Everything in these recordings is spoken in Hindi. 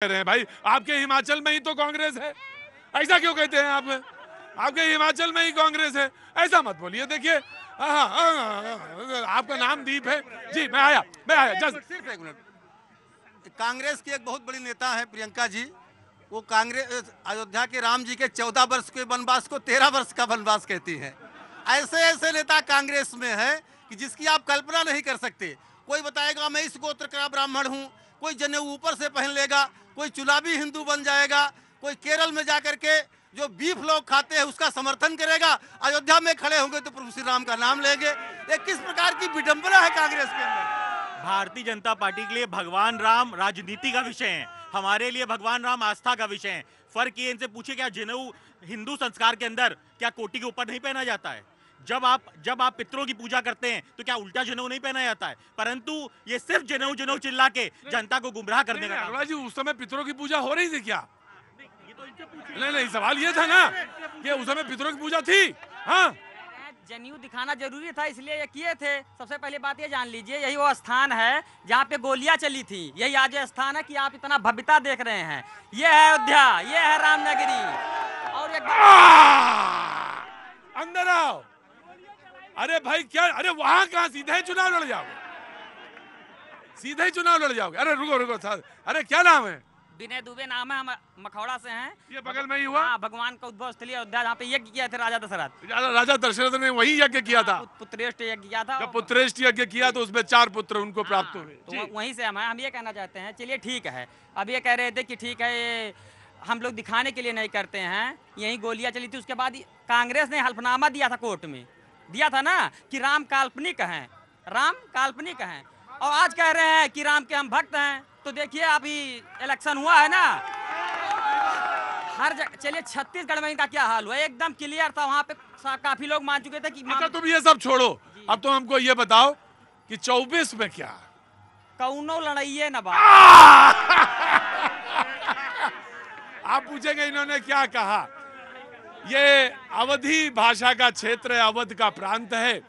रहे हैं भाई, आपके हिमाचल में ही तो कांग्रेस है, ऐसा क्यों कहते हैं आप? आपके हिमाचल में ही कांग्रेस है, ऐसा मत बोलिए। देखिए आपका नाम दीप है जी। मैं आया जस्ट सिर्फ एक मिनट। कांग्रेस की एक बहुत बड़ी नेता है प्रियंका जी। वो कांग्रेस अयोध्या के राम जी के 14 वर्ष के वनवास को 13 वर्ष का वनवास कहती है। ऐसे ऐसे नेता कांग्रेस में है कि जिसकी आप कल्पना नहीं कर सकते। कोई बताएगा मैं इस गोत्र का ब्राह्मण हूँ, कोई जनेऊ ऊपर से पहन लेगा, कोई चुनावी हिंदू बन जाएगा, कोई केरल में जाकर के जो बीफ लोग खाते हैं उसका समर्थन करेगा, अयोध्या में खड़े होंगे तो प्रभु श्री राम का नाम लेंगे। ये किस प्रकार की विडंबना है कांग्रेस के अंदर। भारतीय जनता पार्टी के लिए भगवान राम राजनीति का विषय है, हमारे लिए भगवान राम आस्था का विषय है। फर्क ये, इनसे पूछे क्या जनेऊ हिंदू संस्कार के अंदर क्या कोटी के ऊपर नहीं पहना जाता है? जब आप पितरों की पूजा करते हैं तो क्या उल्टा जनेऊ नहीं पहना जाता है? परंतु ये सिर्फ जनेऊ जनेऊ चिल्ला के जनता को गुमराह करने का अग्रवाल जी, उस समय पितरों की पूजा हो रही थी क्या? नहीं, सवाल ये था ना कि उस समय पितरों की पूजा थी। हाँ, जनेऊ दिखाना जरूरी था, इसलिए ये किए थे। सबसे पहले बात ये जान लीजिए, यही वो स्थान है जहाँ पे गोलियां चली थी। यही आज स्थान है कि आप इतना भव्यता देख रहे हैं। ये है अयोध्या, ये है रामनगरी। और एक अंदर आओ। अरे भाई क्या, अरे वहां कहाँ, सीधे ही चुनाव लड़ जाओगे, सीधे ही चुनाव लड़ जाओगे। अरे रुको था, अरे क्या नाम है? विनय दुबे नाम है, हम मखौड़ा से हैं। ये बगल में ही हुआ? हाँ, भगवान का उद्भव स्थली अयोध्या, जहाँ पे यज्ञ किया थे राजा दशरथ। राजा दशरथ ने वही यज्ञ किया था, पुत्रेष्ट यज्ञ किया था। जब पुत्रेष्ट यज्ञ किया तो उसमें 4 पुत्र उनको प्राप्त हुए। तो वहीं से हम ये कहना चाहते हैं। चलिए ठीक है, अब ये कह रहे थे कि ठीक है ये हम लोग दिखाने के लिए नहीं करते हैं। यही गोलियां चली थी, उसके बाद कांग्रेस ने हल्फनामा दिया था, कोर्ट में दिया था ना कि राम काल्पनिक हैं, राम काल्पनिक हैं। और आज कह रहे हैं कि राम के हम भक्त हैं। तो देखिए अभी इलेक्शन हुआ है ना, हर जगह। चलिए छत्तीसगढ़ में इनका क्या हाल हुआ, एकदम क्लियर था। वहाँ पे काफी लोग मान चुके थे कि अच्छा तुम ये सब छोड़ो, अब तो हमको ये बताओ कि 24 में क्या कौनो लड़ाइये न बात। आप पूछेंगे इन्होंने क्या कहा। ये अवधी भाषा का क्षेत्र है, अवध का प्रांत है,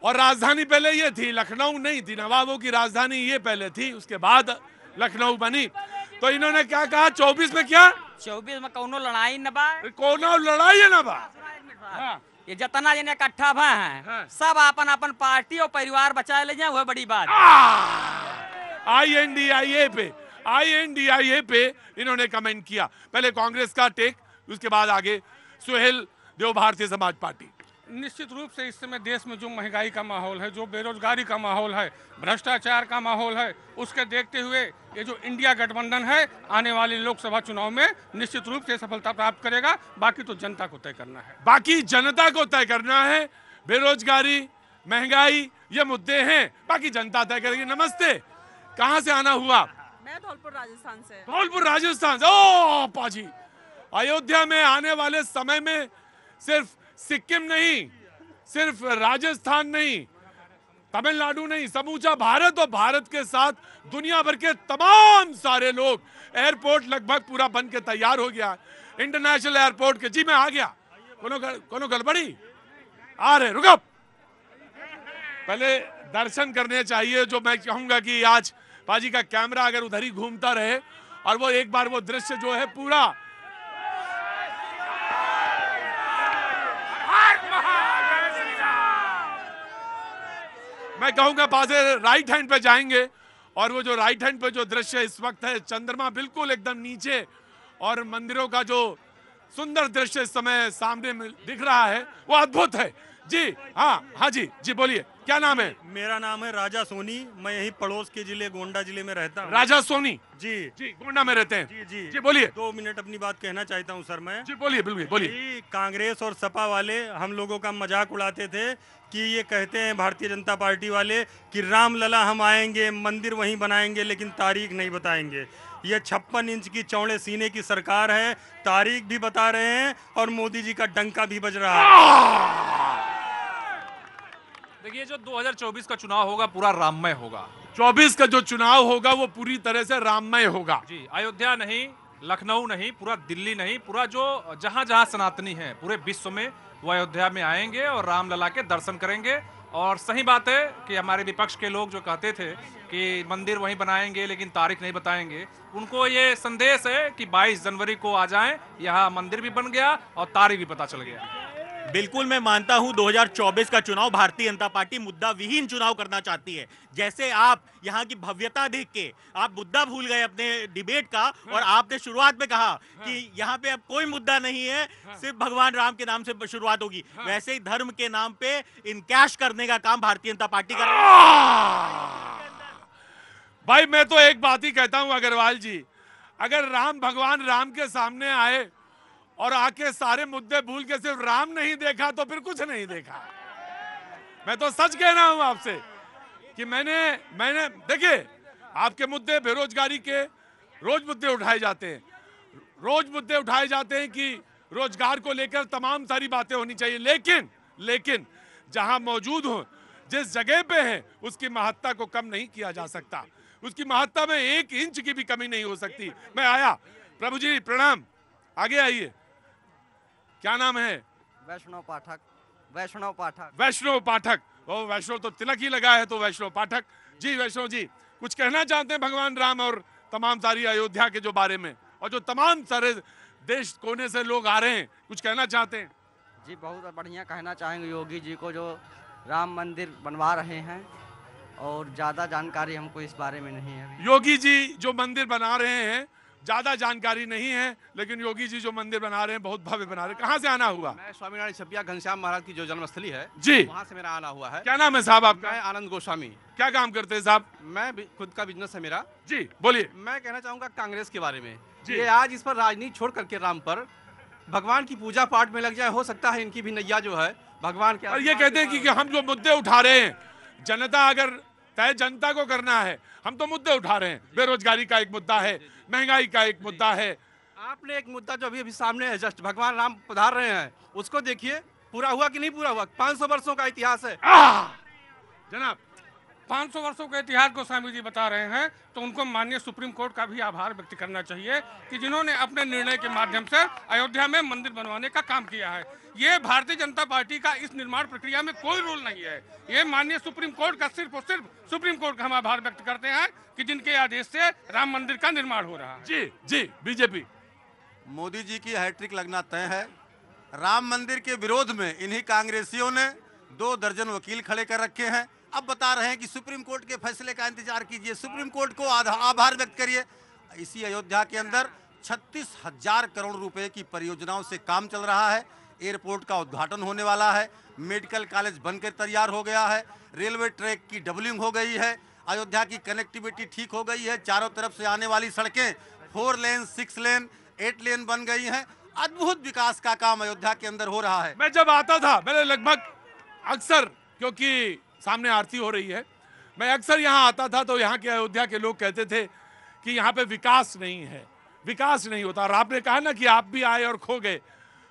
और राजधानी पहले ये थी, लखनऊ नहीं थी। नवाबों की राजधानी ये पहले थी, उसके बाद लखनऊ बनी। तो इन्होंने क्या कहा 24 में क्या? 24 में कौनो लड़ाई न बा, कोनो लड़ाई है ना बा। हाँ। ये जितना जने इकट्ठा भा हैं, हाँ। सब अपन अपन पार्टी और परिवार बचा ले जाए, वह बड़ी बात। INDIA पे इन्होंने कमेंट किया। पहले कांग्रेस का टेक, उसके बाद आगे सुहेल देव भारतीय समाज पार्टी। निश्चित रूप से इस समय देश में जो महंगाई का माहौल है, जो बेरोजगारी का माहौल है, भ्रष्टाचार का माहौल है, उसके देखते हुए ये जो इंडिया गठबंधन है आने वाले लोकसभा चुनाव में निश्चित रूप से सफलता प्राप्त करेगा। बाकी तो जनता को तय करना है, बाकी जनता को तय करना है। बेरोजगारी, महंगाई, ये मुद्दे हैं, बाकी जनता तय करेगी। नमस्ते, कहाँ से आना हुआ? मैं धौलपुर राजस्थान से। धौलपुर राजस्थान से। ओ पाजी, अयोध्या में आने वाले समय में सिर्फ सिक्किम नहीं, सिर्फ राजस्थान नहीं, तमिलनाडु नहीं, समूचा भारत और भारत के साथ दुनिया भर के तमाम सारे लोग। एयरपोर्ट लगभग पूरा बन के तैयार हो गया, इंटरनेशनल एयरपोर्ट के। जी मैं आ गया। कोनो गड़बड़ी आ रहे, रुको। पहले दर्शन करने चाहिए। जो मैं कहूंगा कि आज पाजी का कैमरा अगर उधर ही घूमता रहे और वो एक बार वो दृश्य जो है पूरा, मैं कहूंगा पासे राइट हैंड पे जाएंगे, और वो जो राइट हैंड पे जो दृश्य इस वक्त है, चंद्रमा बिल्कुल एकदम नीचे और मंदिरों का जो सुंदर दृश्य इस समय सामने दिख रहा है, वो अद्भुत है। जी हाँ जी बोलिए, क्या नाम है? मेरा नाम है राजा सोनी, मैं यही पड़ोस के जिले गोंडा जिले में रहता हूँ। राजा सोनी जी गोंडा में रहते हैं। जी बोलिए। 2 मिनट अपनी बात कहना चाहता हूँ सर मैं। जी बोलिए, बिल्कुल बोलिए। कांग्रेस और सपा वाले हम लोगों का मजाक उड़ाते थे कि ये कहते हैं भारतीय जनता पार्टी वाले कि रामलला हम आएंगे, मंदिर वहीं बनाएंगे, लेकिन तारीख नहीं बताएंगे। ये 56 इंच की चौड़े सीने की सरकार है, तारीख भी बता रहे हैं और मोदी जी का डंका भी बज रहा है। देखिए, जो 2024 का चुनाव होगा पूरा राममय होगा। 24 का जो चुनाव होगा वो पूरी तरह से राममय होगा। जी, अयोध्या नहीं, लखनऊ नहीं, पूरा दिल्ली नहीं, पूरा जो जहां जहां सनातनी है पूरे विश्व में वो अयोध्या में आएंगे और रामलला के दर्शन करेंगे और सही बात है कि हमारे विपक्ष के लोग जो कहते थे कि मंदिर वहीं बनाएंगे लेकिन तारीख नहीं बताएंगे, उनको ये संदेश है कि 22 जनवरी को आ जाएं, यहाँ मंदिर भी बन गया और तारीख भी पता चल गया। बिल्कुल मैं मानता हूं 2024 का चुनाव भारतीय जनता पार्टी मुद्दा विहीन चुनाव करना चाहती है। जैसे आप यहाँ की भव्यता देख के आप मुद्दा भूल गए अपने डिबेट का, और आपने शुरुआत में कहा कि यहाँ पे अब कोई मुद्दा नहीं है, सिर्फ भगवान राम के नाम से शुरुआत होगी, वैसे ही धर्म के नाम पे इनकैश करने का काम भारतीय जनता पार्टी कर रही है। भाई मैं तो एक बात ही कहता हूं अग्रवाल जी, अगर राम भगवान राम के सामने आए और आके सारे मुद्दे भूल के सिर्फ राम नहीं देखा तो फिर कुछ नहीं देखा। मैं तो सच कह रहा हूं आपसे कि मैंने देखिए, आपके मुद्दे बेरोजगारी के रोज मुद्दे उठाए जाते हैं, रोज मुद्दे उठाए जाते हैं कि रोजगार को लेकर तमाम सारी बातें होनी चाहिए, लेकिन जहां मौजूद हो, जिस जगह पे है, उसकी महत्ता को कम नहीं किया जा सकता, उसकी महत्ता में 1 इंच की भी कमी नहीं हो सकती। मैं आया, प्रभु जी प्रणाम, आगे आइए। क्या नाम है? वैष्णव पाठक। वैष्णव पाठक। वैष्णव पाठक। ओ वैष्णव तो तिलक ही लगा है, तो वैष्णव पाठक जी। वैष्णव जी कुछ कहना चाहते हैं भगवान राम और तमाम सारी अयोध्या के जो बारे में, और जो तमाम सारे देश कोने से लोग आ रहे हैं, कुछ कहना चाहते हैं? जी बहुत बढ़िया कहना चाहेंगे योगी जी को, जो राम मंदिर बनवा रहे हैं, और ज़्यादा जानकारी हमको इस बारे में नहीं है। योगी जी जो मंदिर बना रहे हैं, ज्यादा जानकारी नहीं है, लेकिन योगी जी जो मंदिर बना रहे हैं बहुत भव्य बना रहे हैं। कहाँ से आना हुआ? मैं स्वामीनारायण छपिया घनश्याम महाराज की जो जन्मस्थली है जी, वहाँ से मेरा आना हुआ है। क्या नाम है साहब आपका? मैं आनंद गोस्वामी। क्या काम करते हैं साहब? मैं खुद का बिजनेस है मेरा। जी बोलिए। मैं कहना चाहूँगा कांग्रेस के बारे में, जी। ये आज इस पर राजनीति छोड़ करके राम पर भगवान की पूजा पाठ में लग जाए, हो सकता है इनकी भी नैया जो है भगवान के। और ये कहते हैं कि हम जो मुद्दे उठा रहे हैं, जनता अगर तय जनता को करना है, हम तो मुद्दे उठा रहे हैं। बेरोजगारी का एक मुद्दा है, महंगाई का एक मुद्दा है। आपने एक मुद्दा जो अभी सामने है, जस्ट भगवान राम पधार रहे हैं, उसको देखिए पूरा हुआ कि नहीं पूरा हुआ। 500 वर्षों का इतिहास है जनाब। 500 वर्षों के इतिहास को स्वामी जी बता रहे हैं, तो उनको माननीय सुप्रीम कोर्ट का भी आभार व्यक्त करना चाहिए कि जिन्होंने अपने निर्णय के माध्यम से अयोध्या में मंदिर बनवाने का काम किया है। ये भारतीय जनता पार्टी का इस निर्माण प्रक्रिया में कोई रोल नहीं है, ये माननीय सुप्रीम कोर्ट का सिर्फ और सिर्फ सुप्रीम कोर्ट का हम आभार व्यक्त करते हैं कि जिनके आदेश से राम मंदिर का निर्माण हो रहा है। जी जी। बीजेपी मोदी जी की हैट्रिक लगना तय है। राम मंदिर के विरोध में इन्हीं कांग्रेसियों ने 2 दर्जन वकील खड़े कर रखे हैं। अब बता रहे हैं कि सुप्रीम कोर्ट के फैसले का इंतजार कीजिए, सुप्रीम कोर्ट को आभार व्यक्त करिए। इसी अयोध्या के अंदर 36,000 करोड़ रुपए की परियोजनाओं से काम चल रहा है। एयरपोर्ट का उद्घाटन होने वाला है, मेडिकल कॉलेज बनकर तैयार हो गया है, रेलवे ट्रैक की डबलिंग हो गई है, अयोध्या की कनेक्टिविटी ठीक हो गई है, चारों तरफ से आने वाली सड़कें 4 लेन, 6 लेन, 8 लेन बन गई हैं। अद्भुत विकास का काम अयोध्या के अंदर हो रहा है। मैं जब आता था, मैंने लगभग अक्सर, क्योंकि सामने आरती हो रही है, मैं अक्सर यहाँ आता था, तो यहाँ के अयोध्या के लोग कहते थे कि यहाँ पे विकास नहीं है, विकास नहीं होता। और आपने कहा ना कि आप भी आए और खो गए,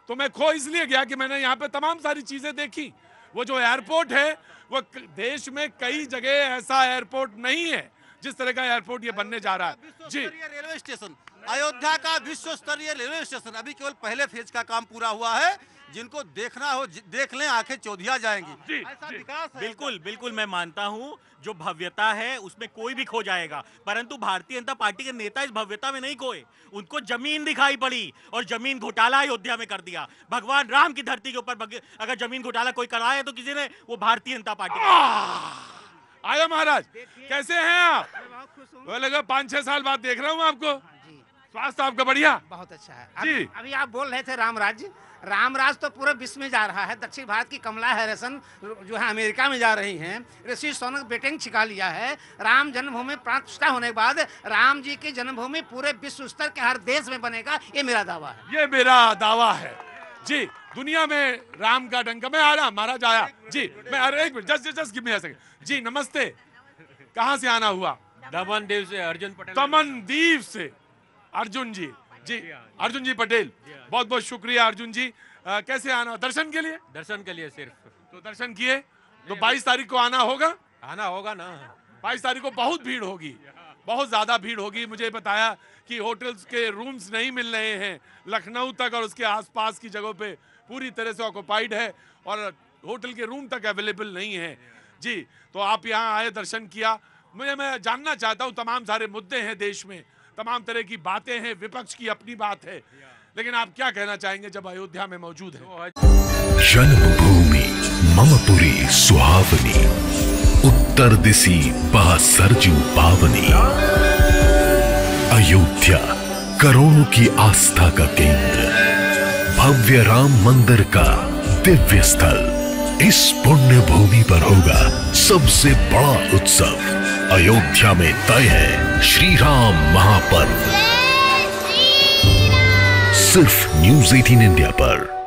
तो मैं खो इसलिए गया कि मैंने यहाँ पे तमाम सारी चीजें देखी। वो जो एयरपोर्ट है, वो देश में कई जगह ऐसा एयरपोर्ट नहीं है जिस तरह का एयरपोर्ट ये बनने जा रहा है। जी, रेलवे स्टेशन, अयोध्या का विश्व स्तरीय रेलवे स्टेशन अभी केवल पहले फेज का काम पूरा हुआ है। जिनको देखना हो देख लें, आंखें चौधिया जाएंगी। जी, ऐसा जी। विकास है। बिल्कुल बिल्कुल मैं मानता हूं, जो भव्यता है उसमें कोई भी खो जाएगा, परंतु भारतीय जनता पार्टी के नेता इस भव्यता में नहीं खोए। उनको जमीन दिखाई पड़ी और जमीन घोटाला अयोध्या में कर दिया। भगवान राम की धरती के ऊपर अगर जमीन घोटाला कोई कराया तो किसी ने, वो भारतीय जनता पार्टी। आया महाराज, कैसे हैं आप? वो लगा 5-6 साल बाद देख रहा हूँ आपको। स्वास्थ्य आपका बढ़िया? बहुत अच्छा है। जी। अभी आप बोल रहे थे रामराज, रामराज तो पूरे विश्व में जा रहा है। दक्षिण भारत की कमला हैरिसन जो है अमेरिका में जा रही हैं, ऋषि सोनक बेटिंग छिका लिया है। राम जन्मभूमि प्राण प्रतिष्ठा होने के बाद राम जी की जन्मभूमि पूरे विश्व स्तर के हर देश में बनेगा, ये मेरा दावा है। ये मेरा दावा है जी। दुनिया में राम का डंका। मैं आ रहा, महाराज आया जी। मैं अरे एक minute, just give me a second जी। नमस्ते, कहाँ से आना हुआ? दमनदीप से अर्जुन पटेल। दमनदीप से अर्जुन जी। जी, अर्जुन जी पटेल, बहुत बहुत शुक्रिया अर्जुन जी। कैसे आना? दर्शन के लिए? दर्शन के लिए सिर्फ। तो दर्शन किए, तो 22 तारीख को आना होगा। आना होगा ना। 22 तारीख को बहुत भीड़ होगी, बहुत ज्यादा भीड़ होगी। मुझे बताया कि होटल्स के रूम्स नहीं मिल रहे हैं। लखनऊ तक और उसके आसपास की जगहों पे पूरी तरह से ऑक्युपाइड है, और होटल के रूम तक अवेलेबल नहीं है जी। तो आप यहाँ आए, दर्शन किया। मैं जानना चाहता हूँ, तमाम सारे मुद्दे हैं देश में, तमाम तरह की बातें हैं, विपक्ष की अपनी बात है, लेकिन आप क्या कहना चाहेंगे जब अयोध्या में मौजूद है? जन्मभूमि ममपुरी सुहावनी, उत्तर दिशी बह सरजू पावनी। अयोध्या करोड़ों की आस्था का केंद्र, भव्य राम मंदिर का दिव्य स्थल। इस पुण्य भूमि पर होगा सबसे बड़ा उत्सव। अयोध्या में तय है श्री राम महापर्व। सिर्फ न्यूज़ 18 इंडिया पर।